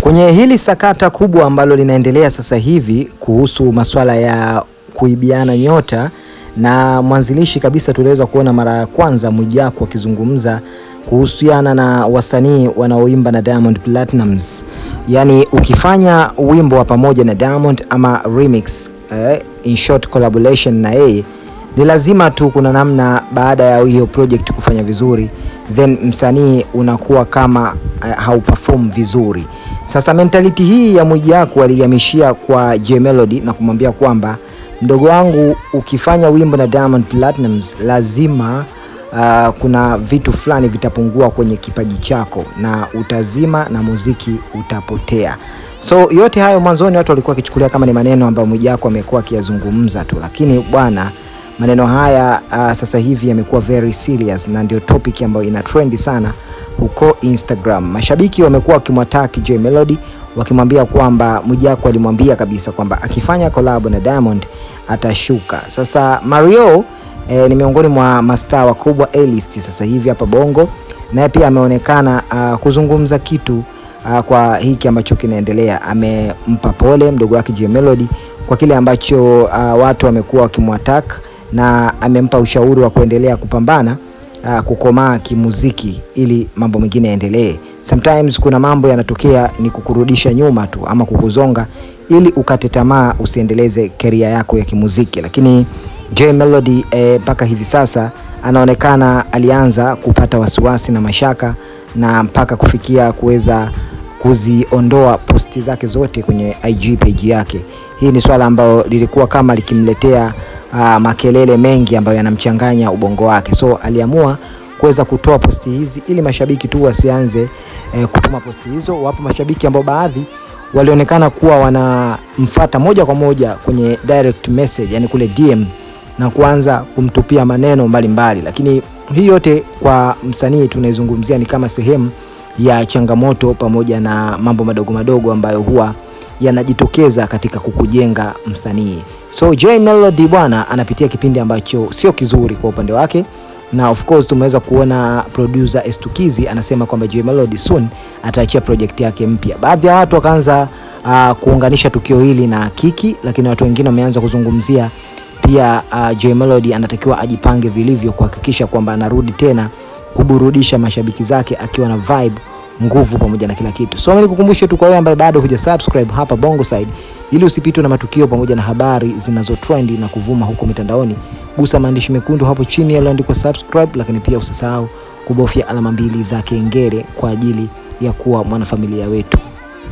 Kwenye hili sakata kubwa ambalo linaendelea sasa hivi kuhusu masuala ya kuibiana nyota, na mwanzilishi kabisa tuliweza kuona mara ya kwanza Mwijaku akizungumza kuhusiana na wasanii wanaoimba na Diamond Platnumz. Yani ukifanya wimbo wa pamoja na Diamond ama remix, in short collaboration na yeye, ni lazima tu kuna namna baada ya hiyo project kufanya vizuri, then msanii unakuwa kama hauperform vizuri. Sasa mentality hii ya Mwijaku alihamishia kwa Jay Melody na kumwambia kwamba mdogo wangu, ukifanya wimbo na Diamond Platnumz lazima kuna vitu fulani vitapungua kwenye kipaji chako na utazima na muziki utapotea. So yote hayo mwanzoni watu walikuwa wakichukulia kama ni maneno ambayo Mwijaku amekuwa akiyazungumza tu, lakini bwana, maneno haya sasa hivi yamekuwa very serious na ndio topic ambayo ina trendi sana huko Instagram. Mashabiki wamekuwa wakimwataki Jay Melody wakimwambia kwamba Mwijaku alimwambia kabisa kwamba akifanya collab na Diamond atashuka. Sasa Mario ni miongoni mwa mastaa wakubwa A-list sasa hivi hapa Bongo, naye pia ameonekana kuzungumza kitu kwa hiki ambacho kinaendelea. Amempa pole mdogo wake Jay Melody kwa kile ambacho watu wamekuwa wakimwattack, na amempa ushauri wa kuendelea kupambana kukomaa kimuziki ili mambo mengine yaendelee. Sometimes kuna mambo yanatokea ni kukurudisha nyuma tu ama kukuzonga ili ukate tamaa usiendeleze career yako ya kimuziki, lakini Jay Melody mpaka hivi sasa anaonekana alianza kupata wasiwasi na mashaka, na mpaka kufikia kuweza kuziondoa posti zake zote kwenye IG page yake. Hii ni swala ambalo lilikuwa kama likimletea makelele mengi ambayo yanamchanganya ubongo wake. So aliamua kuweza kutoa posti hizi ili mashabiki tu wasianze kutuma posti hizo. Wapo mashabiki ambao baadhi walionekana kuwa wanamfuata moja kwa moja kwenye direct message, yani kule DM, na kuanza kumtupia maneno mbalimbali. Lakini hii yote kwa msanii tunaizungumzia ni kama sehemu ya changamoto pamoja na mambo madogo madogo ambayo huwa yanajitokeza katika kukujenga msanii. So Jay Melody bwana anapitia kipindi ambacho sio kizuri kwa upande wake, na of course tumeweza kuona producer Estukizi anasema kwamba Jay Melody soon ataachia project yake mpya. Baadhi ya watu wakaanza kuunganisha tukio hili na Kiki, lakini watu wengine wameanza kuzungumzia pia Jay Melody anatakiwa ajipange vilivyo kuhakikisha kwamba anarudi tena kuburudisha mashabiki zake akiwa na vibe, nguvu pamoja na kila kitu. So nikukumbushe tu kwa wewe ambaye bado hujasubscribe hapa Bongo Side, ili usipitwe na matukio pamoja na habari zinazo trendi na kuvuma huko mitandaoni, gusa maandishi mekundu hapo chini yaliyoandikwa subscribe, lakini pia usisahau kubofya alama mbili za kengele kwa ajili ya kuwa mwanafamilia wetu.